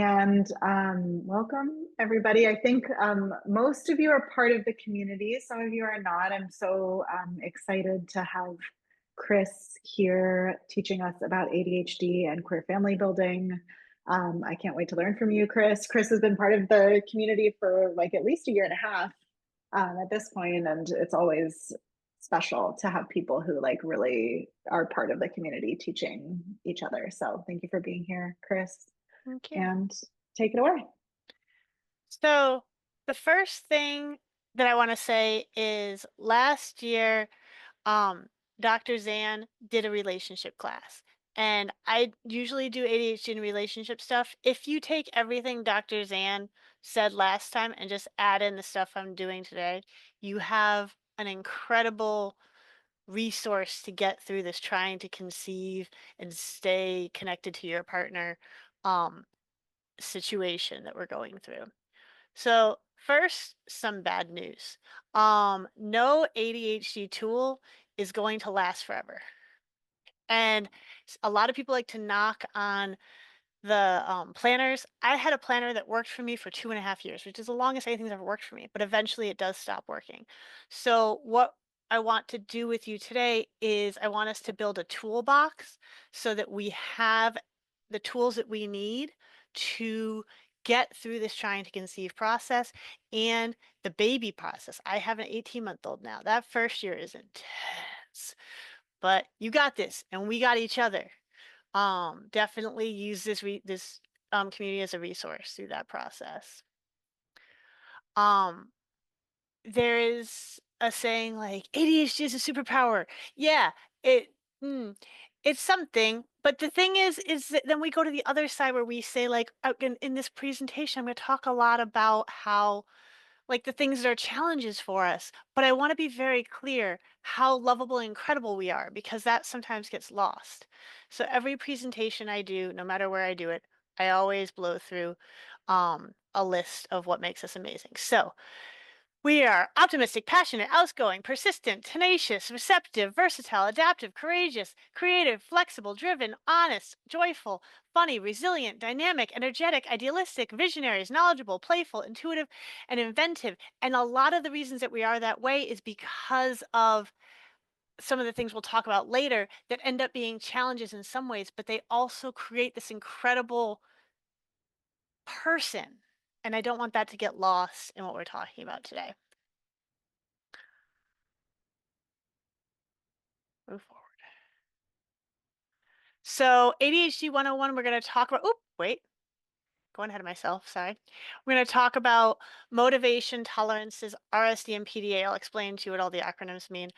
And welcome, everybody. I think most of you are part of the community. Some of you are not. I'm so excited to have Chris here teaching us about ADHD and queer family building. I can't wait to learn from you, Chris. Chris has been part of the community for like at least a year and a half at this point, and it's always special to have people who like really are part of the community teaching each other. So thank you for being here, Chris, Thank you. and take it away. So the first thing that I want to say is last year, um, Dr. Zan did a relationship class. And I usually do ADHD and relationship stuff. If you take everything Dr. Zan said last time and just add in the stuff I'm doing today, you have an incredible resource to get through this trying to conceive and stay connected to your partner um, situation that we're going through. So first, some bad news. No ADHD tool is going to last forever. And a lot of people like to knock on the planners. I had a planner that worked for me for 2.5 years, which is the longest anything's ever worked for me, but eventually it does stop working. So what I want to do with you today is I want us to build a toolbox so that we have the tools that we need to get through this trying to conceive process and the baby process. I have an 18-month-old now. That first year is intense, but you got this and we got each other. Definitely use this community as a resource through that process. Um, there is a saying like ADHD is a superpower. Yeah, it mm, it's something, but the thing is that then we go to the other side where we say like in this presentation, I'm going to talk a lot about how like the things that are challenges for us, but I want to be very clear how lovable and incredible we are because that sometimes gets lost. So every presentation I do, no matter where I do it, I always blow through a list of what makes us amazing. So we are optimistic, passionate, outgoing, persistent, tenacious, receptive, versatile, adaptive, courageous, creative, flexible, driven, honest, joyful, funny, resilient, dynamic, energetic, idealistic, visionaries, knowledgeable, playful, intuitive, and inventive. And a lot of the reasons that we are that way is because of some of the things we'll talk about later that end up being challenges in some ways, but they also create this incredible person. And I don't want that to get lost in what we're talking about today. Move forward. So ADHD 101, we're going to talk about, wait, going ahead of myself, sorry. We're going to talk about motivation, tolerances, RSD, and PDA. I'll explain to you what all the acronyms mean.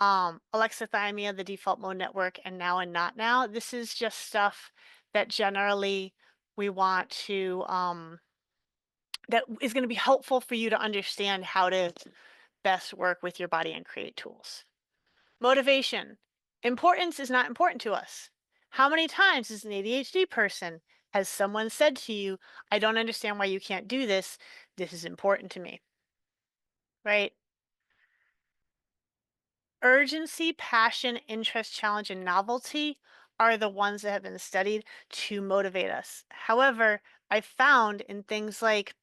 Alexithymia, the default mode network, and now and not now. This is just stuff that generally we want to, that is going to be helpful for you to understand how to best work with your body and create tools. Motivation. Importance is not important to us. How many times as an ADHD person has someone said to you, I don't understand why you can't do this. This is important to me, right? Urgency, passion, interest, challenge, and novelty are the ones that have been studied to motivate us. However, I found in things like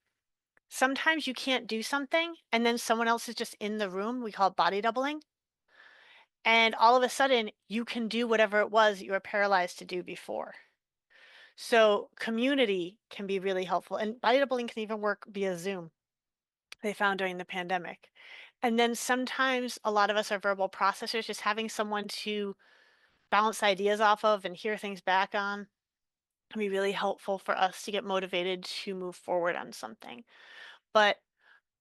sometimes you can't do something and then someone else is just in the room. We call it body doubling. And all of a sudden, you can do whatever it was that you were paralyzed to do before. So community can be really helpful. And body doubling can even work via Zoom, they found during the pandemic. And then sometimes a lot of us are verbal processors, just having someone to bounce ideas off of and hear things back on can be really helpful for us to get motivated to move forward on something. But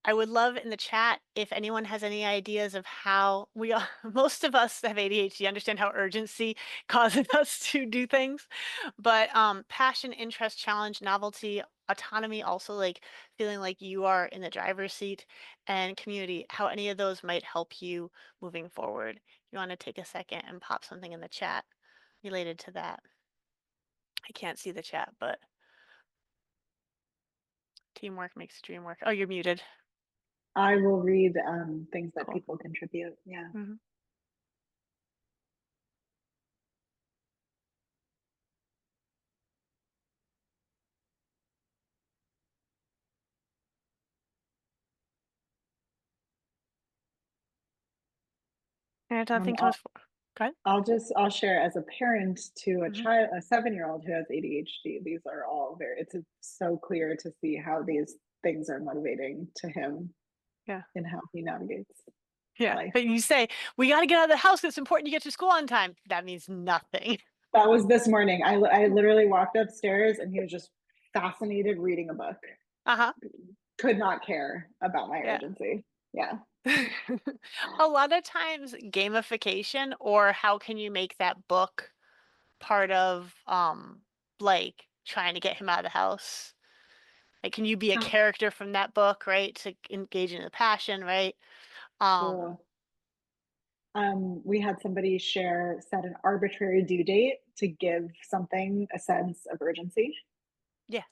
I would love in the chat if anyone has any ideas of how we all, most of us that have ADHD understand how urgency causes us to do things, but passion, interest, challenge, novelty, autonomy, also like feeling like you are in the driver's seat, and community, how any of those might help you moving forward. You want to take a second and pop something in the chat related to that. I can't see the chat, but teamwork makes the dream work. Oh, you're muted. I will read things that Cool. people contribute. Yeah. Mhm. And I don't Um, think I'll, comes for. Go ahead. I'll share as a parent to a Mhm. child, a 7-year-old who has ADHD. These are all it's so clear to see how these things are motivating to him Yeah. and how he navigates Yeah. life. But you say, we got to get out of the house. It's important you get to school on time. That means nothing. That was this morning. I literally walked upstairs and he was just fascinated reading a book. Uh-huh. Could not care about my Yeah. urgency. Yeah. A lot of times gamification or how can you make that book part of like trying to get him out of the house? Like can you be a character from that book, right? To engage in the passion, right? Um Cool. We had somebody set an arbitrary due date to give something a sense of urgency. yeah.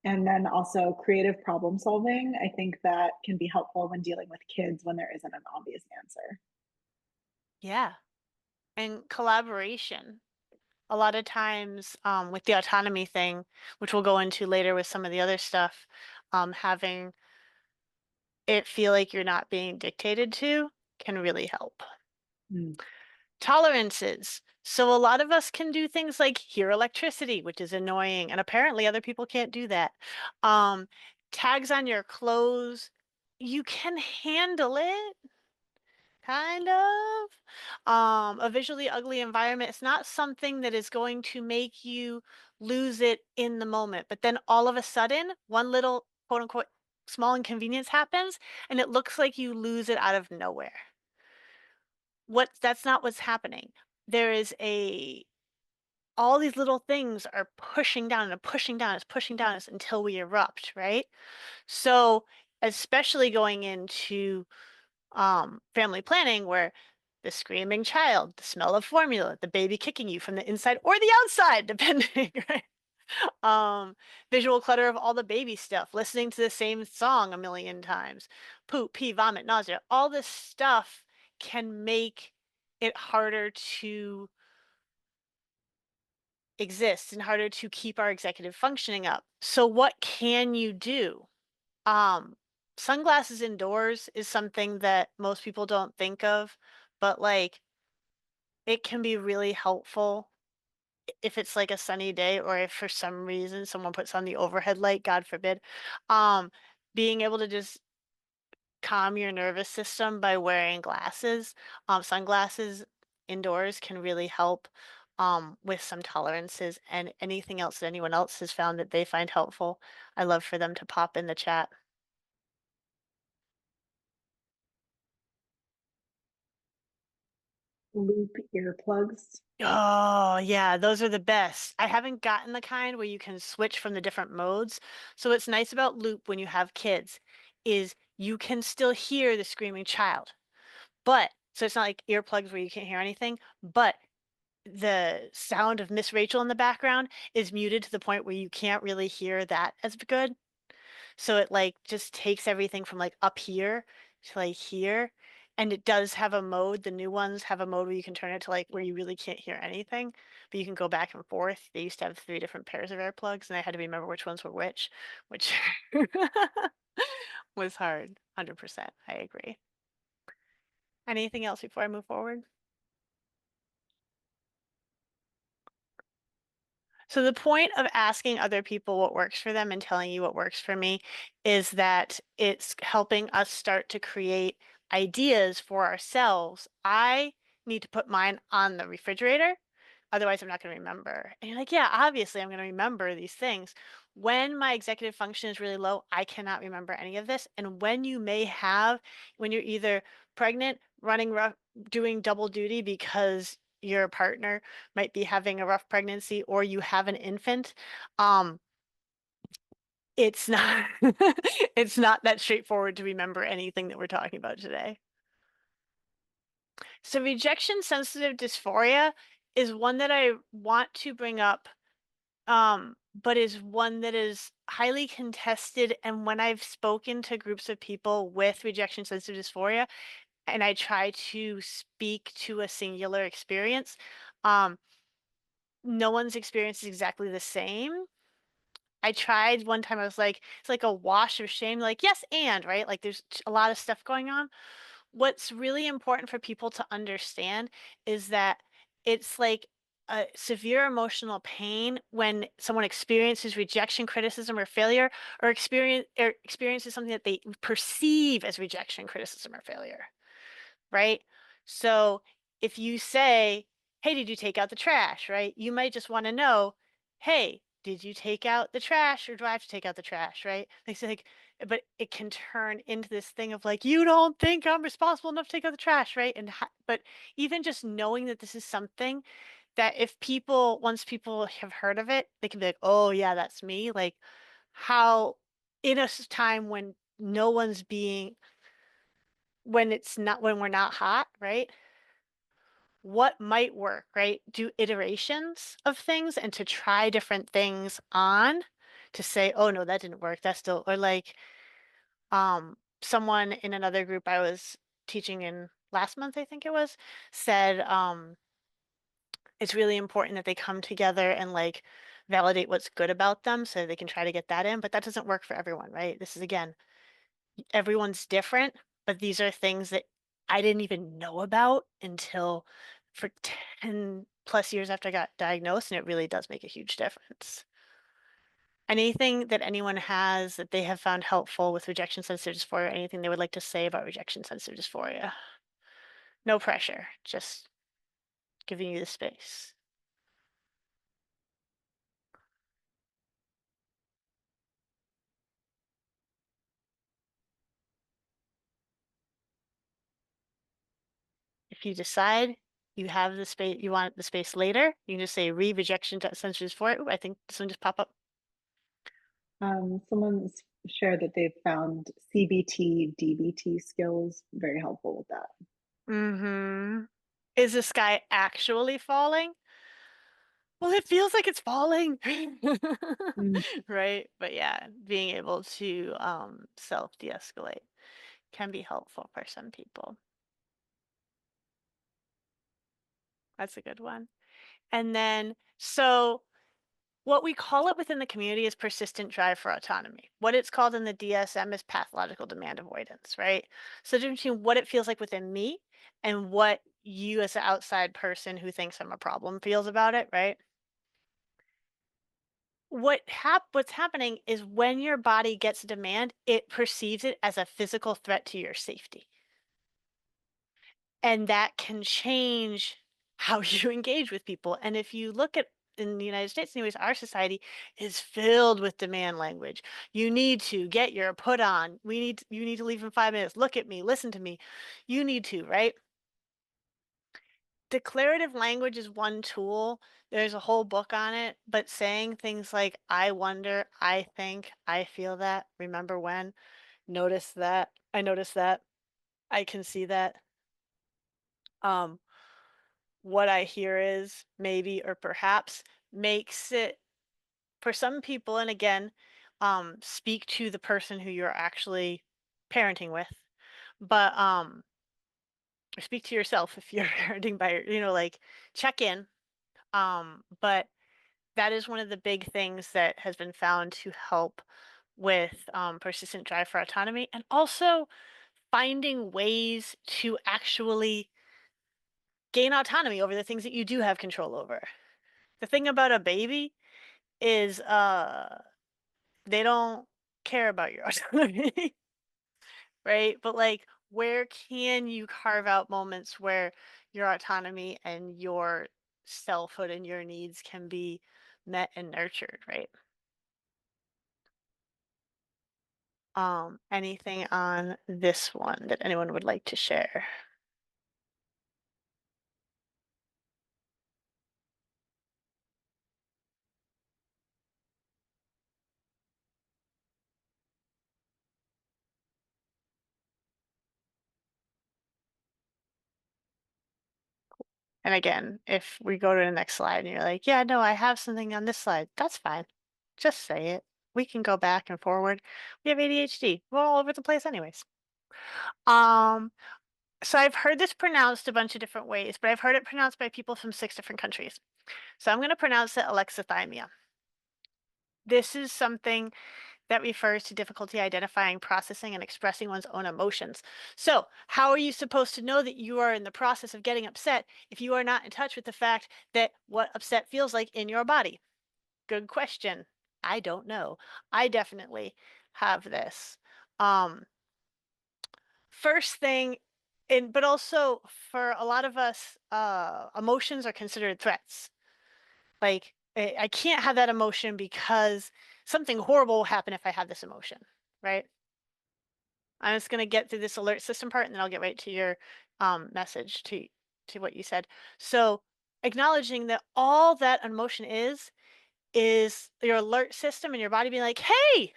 And then also creative problem solving. I think that can be helpful when dealing with kids when there isn't an obvious answer. Yeah. And collaboration. A lot of times with the autonomy thing, which we'll go into later with some of the other stuff, having it feel like you're not being dictated to can really help. Mm. Tolerances. So a lot of us can do things like hear electricity, which is annoying, and apparently other people can't do that. Um, Tags on your clothes, you can handle it, kind of. A visually ugly environment, it's not something that is going to make you lose it in the moment. But then all of a sudden, one little quote unquote small inconvenience happens, and it looks like you lose it out of nowhere. That's not what's happening. There is a all these little things are pushing down and pushing down, it's pushing down us until we erupt, right? So, especially going into family planning where the screaming child, the smell of formula, the baby kicking you from the inside or the outside, depending, right? Visual clutter of all the baby stuff, listening to the same song a million times, poop, pee, vomit, nausea, all this stuff can make it harder to exist and harder to keep our executive functioning up. So what can you do? Um, Sunglasses indoors is something that most people don't think of, but like it can be really helpful if it's like a sunny day or if for some reason someone puts on the overhead light, God forbid. Um, Being able to just calm your nervous system by wearing glasses, sunglasses indoors can really help with some tolerances and anything else that anyone else has found that they find helpful. I love for them to pop in the chat. Loop earplugs. Oh, yeah, those are the best. I haven't gotten the kind where you can switch from the different modes. So what's nice about Loop when you have kids is you can still hear the screaming child. But so it's not like earplugs where you can't hear anything, but the sound of Miss Rachel in the background is muted to the point where you can't really hear that as good. So it like just takes everything from like up here to like here. And it does have a mode. The new ones have a mode where you can turn it to like where you really can't hear anything, but you can go back and forth. They used to have 3 different pairs of earplugs, and I had to remember which ones were which was hard. 100%. I agree. Anything else before I move forward? So the point of asking other people what works for them and telling you what works for me is that it's helping us start to create ideas for ourselves. I need to put mine on the refrigerator. Otherwise, I'm not going to remember. And you're like, yeah, obviously, I'm going to remember these things. When my executive function is really low, I cannot remember any of this. And when you're either pregnant, running rough, doing double duty because your partner might be having a rough pregnancy or you have an infant, um, it's not it's not that straightforward to remember anything that we're talking about today. So rejection sensitive dysphoria is one that I want to bring up, but is one that is highly contested. And when I've spoken to groups of people with rejection sensitive dysphoria, and I try to speak to a singular experience, um, no one's experience is exactly the same. I tried one time, I was like, it's like a wash of shame, like, yes, and right? Like there's a lot of stuff going on. what's really important for people to understand is that it's like a severe emotional pain when someone experiences rejection, criticism, or failure, or experiences something that they perceive as rejection, criticism, or failure, right? So if you say, "Hey, did you take out the trash?" Right? You might just want to know, "Hey, did you take out the trash, or do I have to take out the trash?" Right? They say like, but it can turn into this thing of like, "You don't think I'm responsible enough to take out the trash," right? But even just knowing that this is something that if people once people have heard of it, they can be like, "Oh yeah, that's me." Like how in a time when no one's being when we're not hot, right? What might work, right? Do iterations of things and to try different things on to say, oh no, that didn't work. That's still, or like someone in another group I was teaching in last month, I think it was, said it's really important that they come together and like validate what's good about them so they can try to get that in. But that doesn't work for everyone, right? This is again everyone's different, but these are things that I didn't even know about until for 10 plus years after I got diagnosed, and it really does make a huge difference. Anything that anyone has that they have found helpful with rejection sensitive dysphoria, anything they would like to say about rejection sensitive dysphoria? No pressure, just giving you the space. If you decide you have the space, you want the space later, you can just say rejection sensitive dysphoria. Ooh, I think this one just pop up. Someone's shared that they've found CBT, DBT skills very helpful with that. Mm-hmm. Is the sky actually falling? Well, it feels like it's falling. Mm. Right? But yeah, being able to self de-escalate can be helpful for some people. That's a good one. And then, so what we call it within the community is persistent drive for autonomy. What it's called in the DSM is pathological demand avoidance, right? So the difference between what it feels like within me and what you as an outside person who thinks I'm a problem feels about it, right? What's happening is when your body gets a demand, it perceives it as a physical threat to your safety. And that can change how you engage with people. And if you look at in the United States, anyways, our society is filled with demand language. You need to get your put on. You need to leave in 5 minutes. Look at me, listen to me. You need to, right? Declarative language is one tool. There's a whole book on it, but saying things like, I wonder, I think, I feel that, remember when, notice that, I notice that, I can see that. Um, what I hear is maybe or perhaps makes it for some people, and again, speak to the person who you're actually parenting with, but or speak to yourself if you're parenting by, like check in. But that is one of the big things that has been found to help with persistent drive for autonomy and also finding ways to actually gain autonomy over the things that you do have control over. The thing about a baby is they don't care about your autonomy, right? But like where can you carve out moments where your autonomy and your selfhood and your needs can be met and nurtured, right? Anything on this one that anyone would like to share? And again, if we go to the next slide and you're like, yeah, no, I have something on this slide, that's fine. Just say it. We can go back and forward. We have ADHD. We're all over the place anyways. Um, so I've heard this pronounced a bunch of different ways, but I've heard it pronounced by people from 6 different countries. So I'm going to pronounce it alexithymia. This is something that refers to difficulty identifying, processing, and expressing one's own emotions. So, how are you supposed to know that you are in the process of getting upset if you are not in touch with the fact that what upset feels like in your body? Good question. I don't know. I definitely have this. Um, First thing, but also for a lot of us, emotions are considered threats. Like, I can't have that emotion because something horrible will happen if I have this emotion, right? I'm just gonna get through this alert system part, and then I'll get right to your message to what you said. So acknowledging that all that emotion is your alert system and your body being like, "Hey,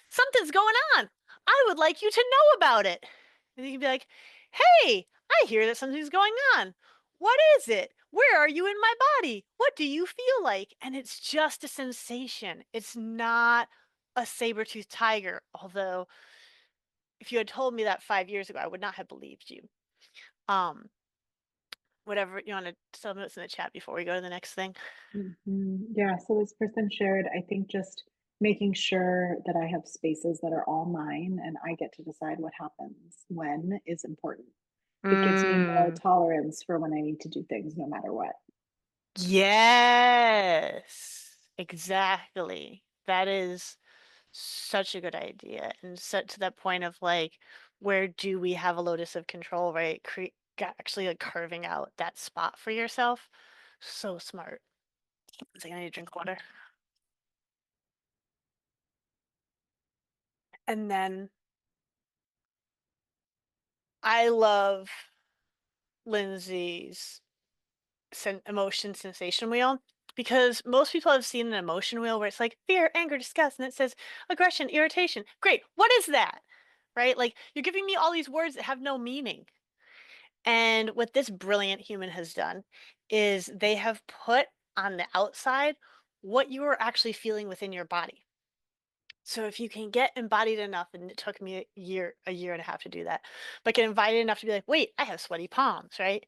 something's going on. I would like you to know about it." And you can be like, "Hey, I hear that something's going on. What is it? Where are you in my body? What do you feel like?" And it's just a sensation. It's not a saber-toothed tiger. Although, if you had told me that 5 years ago, I would not have believed you. Um, Whatever you want to tell me what's in the chat before we go to the next thing. Yeah, so this person shared, I think just making sure that I have spaces that are all mine and I get to decide what happens when is important. It gives me more Mm. tolerance for when I need to do things no matter what. Yes, exactly. That is such a good idea. And set to that point of like, where do we have a locus of control, right? Actually like carving out that spot for yourself. So smart. It's like I need to drink water. And then I love Lindsay's emotion sensation wheel, because most people have seen an emotion wheel where it's like fear, anger, disgust, and it says aggression, irritation. Great. What is that? Right? Like, you're giving me all these words that have no meaning. And what this brilliant human has done is they have put on the outside what you are actually feeling within your body. So if you can get embodied enough, and it took me a year and a half to do that, but get invited enough to be like, wait, I have sweaty palms, right?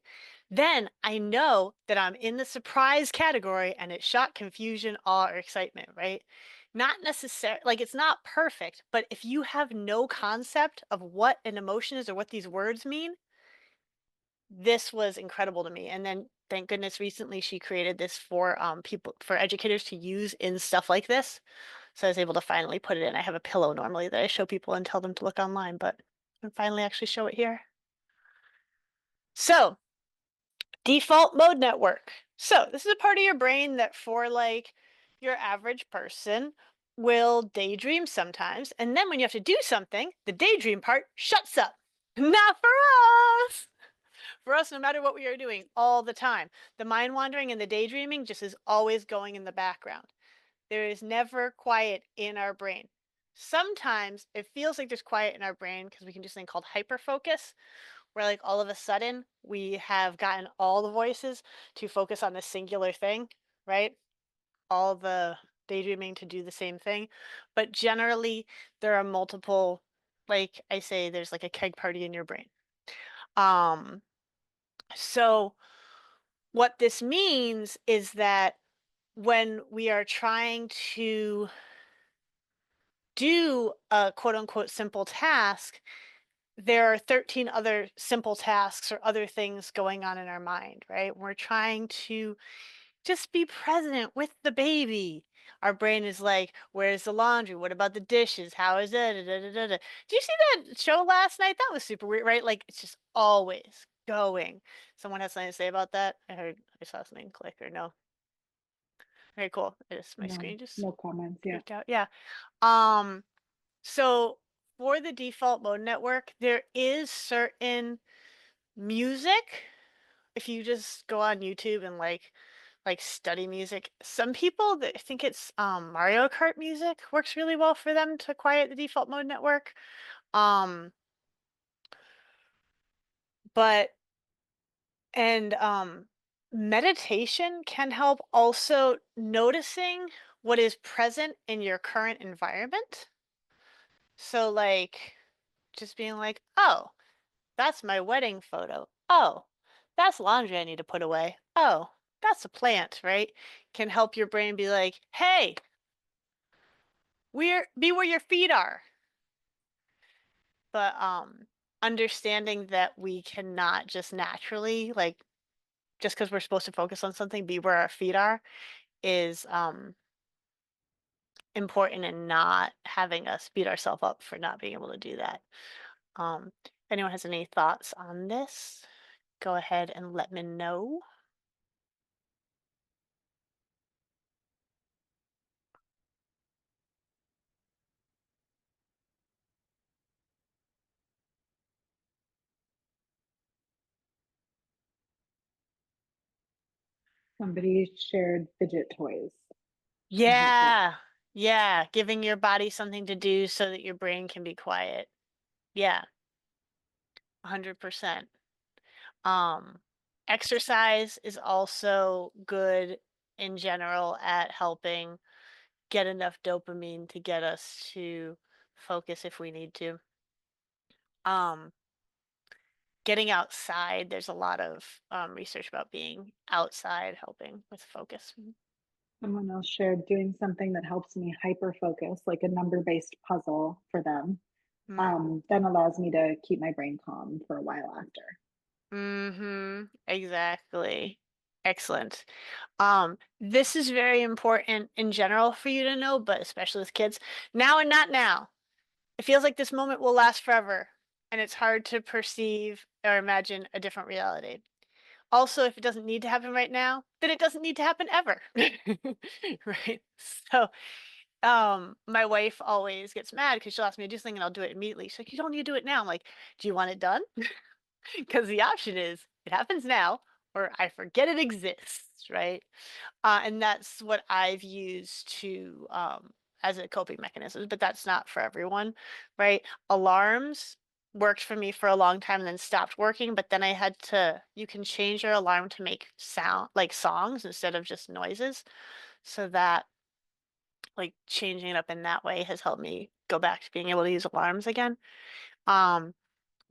Then I know that I'm in the surprise category and it's shock, confusion, awe, or excitement, right? Not necessarily, like, it's not perfect, but if you have no concept of what an emotion is or what these words mean, this was incredible to me. And then thank goodness recently she created this for people, for educators to use in stuff like this. So I was able to finally put it in. I have a pillow normally that I show people and tell them to look online, but I can finally actually show it here. So, default mode network. So this is a part of your brain that for like your average person will daydream sometimes. And then when you have to do something, the daydream part shuts up. Not for us. For us, no matter what we are doing all the time, the mind wandering and the daydreaming just is always going in the background. There is never quiet in our brain. Sometimes it feels like there's quiet in our brain because we can do something called hyperfocus, where like all of a sudden we have gotten all the voices to focus on this singular thing, right? All the daydreaming to do the same thing. But generally, there are multiple, like I say, there's like a keg party in your brain. Um, so what this means is that when we are trying to do a quote unquote simple task, there are 13 other simple tasks or other things going on in our mind, right? We're trying to just be present with the baby. Our brain is like, where's the laundry? What about the dishes? How is it? Da, da, da, da, da. Do you see that show last night? That was super weird, right? Like, it's just always going. Someone has something to say about that? I saw something click or no. Very cool. My No, screen just no comments. Yeah. freaked out. Yeah. Um, so for the default mode network, there is certain music. If you just go on YouTube and like study music, some people that think it's Mario Kart music works really well for them to quiet the default mode network. Um, but and meditation can help also noticing what is present in your current environment. So like just being like, oh, that's my wedding photo. Oh, that's laundry I need to put away. Oh, that's a plant, right? Can help your brain be like, hey, Be where your feet are. But understanding that we cannot just naturally, like, just because we're supposed to focus on something, be where our feet are is important, and not having us beat ourselves up for not being able to do that. If anyone has any thoughts on this, go ahead and let me know. Somebody shared fidget toys can help with. Yeah. Yeah. Giving your body something to do so that your brain can be quiet. Yeah. 100%. Um, Exercise is also good in general at helping get enough dopamine to get us to focus if we need to. Um, Getting outside, there's a lot of research about being outside helping with focus. Someone else shared doing something that helps me hyper focus, like a number-based puzzle for them. Then allows me to keep my brain calm for a while after. Mm-hmm. Exactly. Excellent. This is very important in general for you to know, but especially with kids. Now and not now. It feels like this moment will last forever, and it's hard to perceive or imagine a different reality. Also, if it doesn't need to happen right now, then it doesn't need to happen ever. Right? So, my wife always gets mad because she'll ask me to do something and I'll do it immediately. She's like, "You don't need to do it now." I'm like, "Do you want it done?" Because the option is it happens now or I forget it exists, right? And that's what I've used to as a coping mechanism, but that's not for everyone, right? Alarms worked for me for a long time and then stopped working, but then I had to, you can change your alarm to make sound like songs instead of just noises. So that, like, changing it up in that way has helped me go back to being able to use alarms again. Um,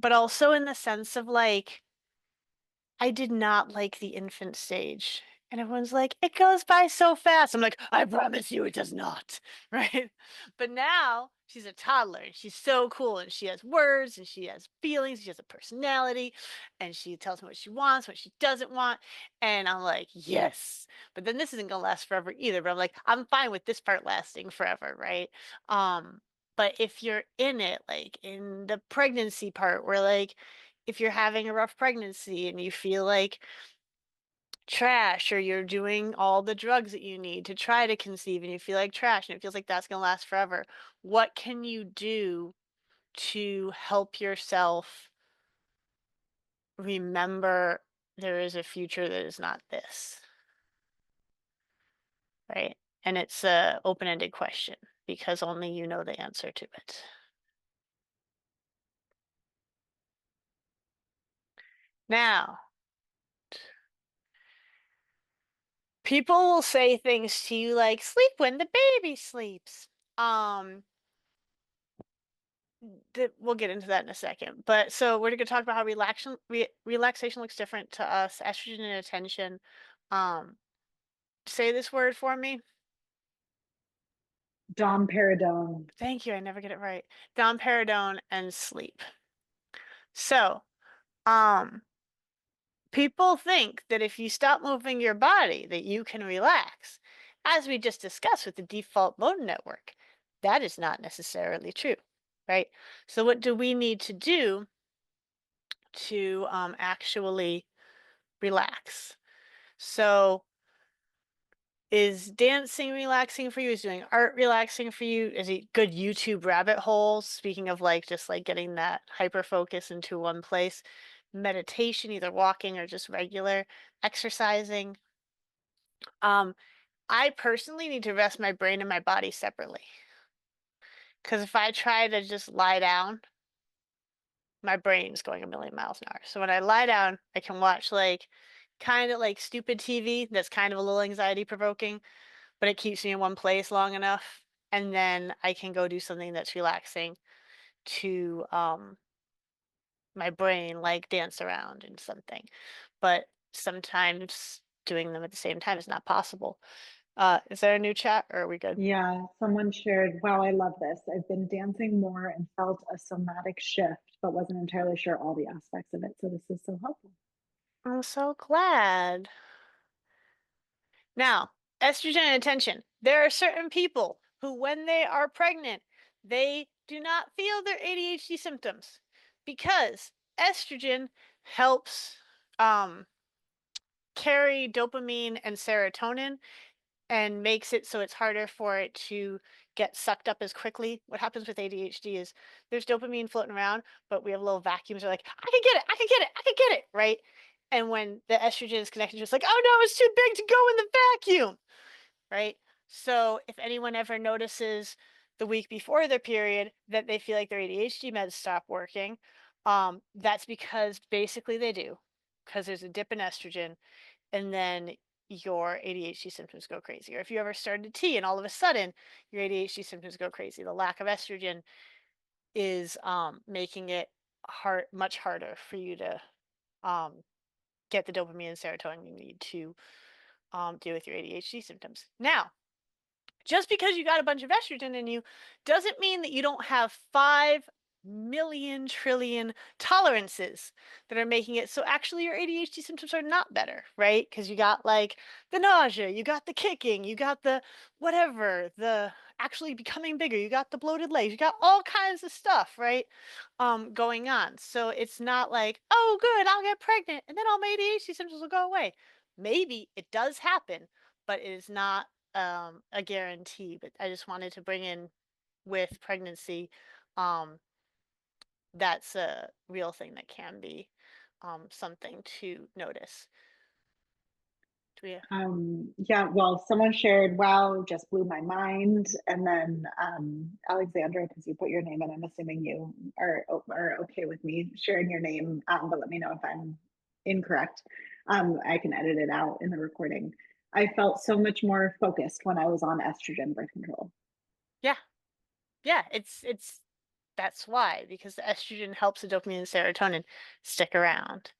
but also in the sense of like, I did not like the infant stage. And everyone's like, "It goes by so fast." I'm like, "I promise you it does not." Right? But now she's a toddler and she's so cool and she has words and she has feelings, she has a personality, and she tells me what she wants, what she doesn't want. And I'm like, "Yes." But then this isn't gonna last forever either. But I'm like, I'm fine with this part lasting forever, right? But if you're in it, like in the pregnancy part where like if you're having a rough pregnancy and you feel like trash, or you're doing all the drugs that you need to try to conceive and you feel like trash and it feels like that's going to last forever, what can you do to help yourself remember there is a future that is not this, right? And it's a open-ended question because only you know the answer to it. Now, people will say things to you like sleep when the baby sleeps. Um we'll get into that in a second. But so we're going to talk about how relaxation looks different to us. Estrogen and attention. Say this word for me. Domperidone. Thank you. I never get it right. Domperidone and sleep. So, um, people think that if you stop moving your body, that you can relax. As we just discussed with the default mode network, that is not necessarily true, right? So, what do we need to do to actually relax? So, is dancing relaxing for you? Is doing art relaxing for you? Is it good YouTube rabbit holes? Speaking of like just like getting that hyper focus into one place, meditation, either walking or just regular exercising. Um, I personally need to rest my brain and my body separately. Because if I try to just lie down, my brain's going a million miles an hour. So when I lie down, I can watch like kind of like stupid TV that's kind of a little anxiety provoking, but it keeps me in one place long enough, and then I can go do something that's relaxing to my brain, like dance around and something. But sometimes doing them at the same time is not possible. Is there a new chat or are we good? Yeah, someone shared, wow, I love this. I've been dancing more and felt a somatic shift, but wasn't entirely sure all the aspects of it. So this is so helpful. I'm so glad. Now, estrogen and attention. There are certain people who, when they are pregnant, they do not feel their ADHD symptoms because estrogen helps um, carry dopamine and serotonin and makes it so it's harder for it to get sucked up as quickly. What happens with ADHD is there's dopamine floating around, but we have little vacuums. Are like, I can get it, I can get it, I can get it, right? And when the estrogen is connected, it's like, oh no, it's too big to go in the vacuum, right? So if anyone ever notices the week before their period that they feel like their ADHD meds stop working, that's because basically they do, because there's a dip in estrogen and then your ADHD symptoms go crazy. Or if you ever started a tea and all of a sudden your ADHD symptoms go crazy, the lack of estrogen is making it much harder for you to um, get the dopamine and serotonin you need to deal with your ADHD symptoms. Now, just because you got a bunch of estrogen in you doesn't mean that you don't have 5 million trillion tolerances that are making it so actually your ADHD symptoms are not better, right? Because you got like the nausea, you got the kicking, you got the whatever, the actually becoming bigger, you got the bloated legs, you got all kinds of stuff, right? Going on. So it's not like, oh, good, I'll get pregnant and then all my ADHD symptoms will go away. Maybe it does happen, but it is not a guarantee. But I just wanted to bring in with pregnancy, um, that's a real thing that can be something to notice. Do we? Yeah, well, someone shared, wow, just blew my mind. And then Alexandra, because you put your name in, I'm assuming you are okay with me sharing your name, but let me know if I'm incorrect. I can edit it out in the recording. I felt so much more focused when I was on estrogen birth control. Yeah, yeah. It's that's why, because the estrogen helps the dopamine and serotonin stick around.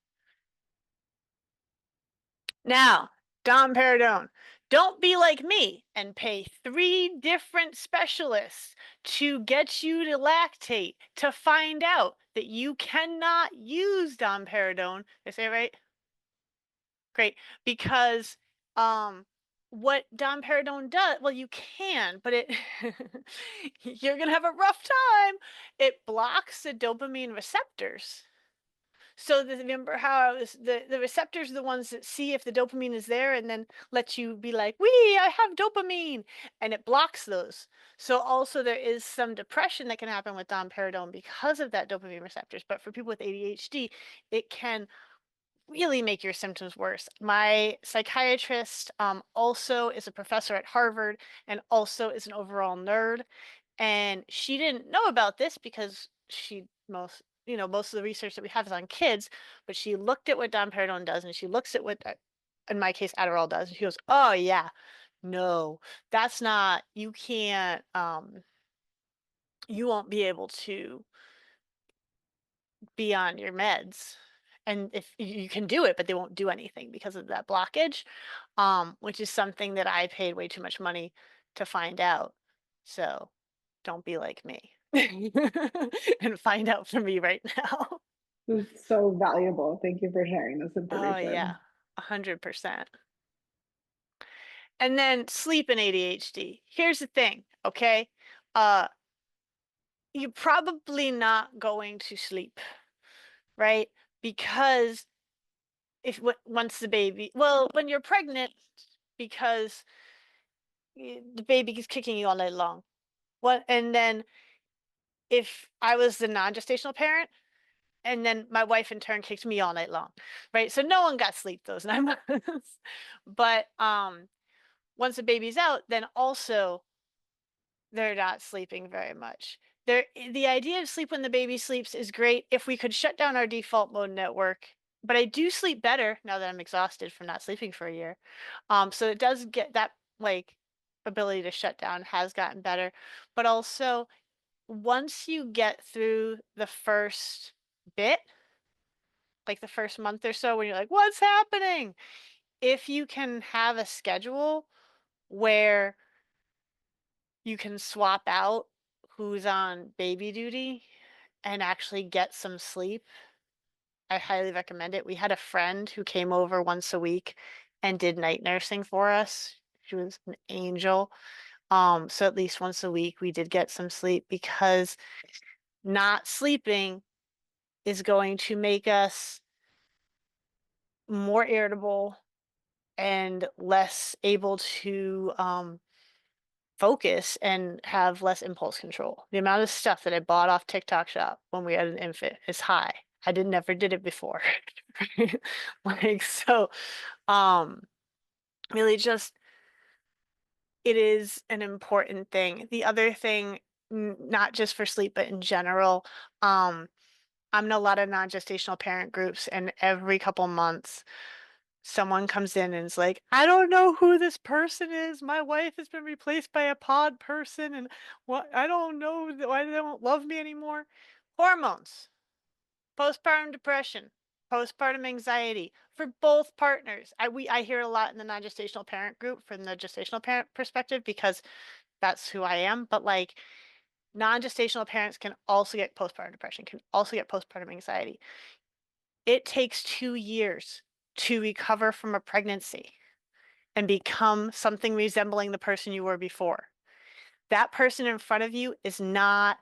Now, domperidone. Don't be like me and pay 3 different specialists to get you to lactate to find out that you cannot use domperidone. Did I say it right? Great. Because what domperidone does, well, you can, but it you're gonna have a rough time. It blocks the dopamine receptors. So remember how I was the receptors are the ones that see if the dopamine is there and then let you be like, "Wee, I have dopamine," and it blocks those. So also there is some depression that can happen with domperidone because of that dopamine receptors. But for people with ADHD, it can really make your symptoms worse. My psychiatrist also is a professor at Harvard and also is an overall nerd. And she didn't know about this because most of the research that we have is on kids, but she looked at what domperidone does and she looks at what, in my case, Adderall does. And she goes, oh, yeah, no, that's not, you can't, you won't be able to be on your meds. And if you can do it, but they won't do anything because of that blockage, which is something that I paid way too much money to find out. So don't be like me and find out for me right now. This is so valuable. Thank you for sharing this Oh yeah, information. 100%. And then sleep and ADHD. Here's the thing, okay? Uh, you're probably not going to sleep, right? Because if once the baby, well, when you're pregnant, because the baby is kicking you all night long. What? And then if I was the non-gestational parent, and then my wife in turn kicked me all night long, right? So no one got sleep those 9 months. But once the baby's out, then also they're not sleeping very much. The idea of sleep when the baby sleeps is great if we could shut down our default mode network. But I do sleep better now that I'm exhausted from not sleeping for a year. So it does get that like ability to shut down has gotten better. But also once you get through the first bit, like the first month or so when you're like, what's happening? If you can have a schedule where you can swap out who's on baby duty and actually get some sleep. I highly recommend it. We had a friend who came over once a week and did night nursing for us. She was an angel. So at least once a week we did get some sleep, because not sleeping is going to make us more irritable and less able to focus and have less impulse control. The amount of stuff that I bought off TikTok Shop when we had an infant is high. I never did it before. Like, so um really just, it is an important thing. The other thing, not just for sleep, but in general, I'm in a lot of non-gestational parent groups, and every couple months someone comes in and is like, I don't know who this person is. My wife has been replaced by a pod person, and what, I don't know why they don't love me anymore. Hormones, postpartum depression, postpartum anxiety for both partners. I hear a lot in the non-gestational parent group from the gestational parent perspective, because that's who I am. But like, non-gestational parents can also get postpartum depression, can also get postpartum anxiety. It takes 2 years to recover from a pregnancy and become something resembling the person you were before. That person in front of you is not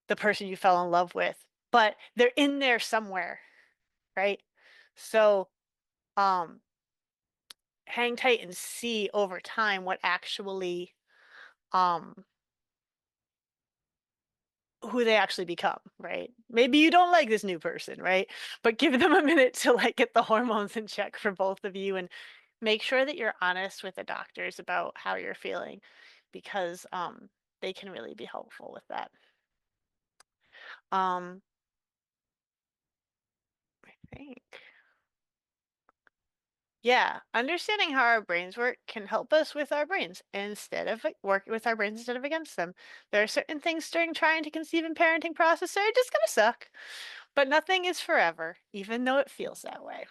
the person you fell in love with, but they're in there somewhere, right? So, um, hang tight and see over time what actually, um, who they actually become, right? Maybe you don't like this new person, right? But give them a minute to like get the hormones in check for both of you, and make sure that you're honest with the doctors about how you're feeling, because they can really be helpful with that. Um I think, yeah, understanding how our brains work can help us with our brains instead of like, working with our brains instead of against them. There are certain things during trying to conceive and parenting process that are just gonna suck, but nothing is forever, even though it feels that way.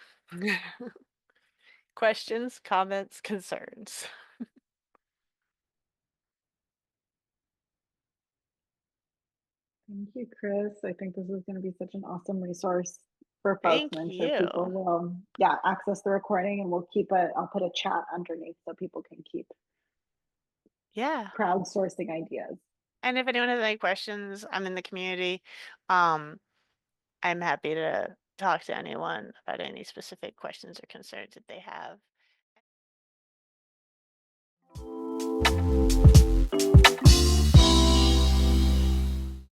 Questions, comments, concerns? Thank you, Chris. I think this is going to be such an awesome resource for folks, Thank and I'm sure you. people will, yeah, access the recording, and we'll keep it. I'll put a chat underneath so people can keep Yeah. crowdsourcing ideas. And if anyone has any questions, I'm in the community. Um, I'm happy to talk to anyone about any specific questions or concerns that they have.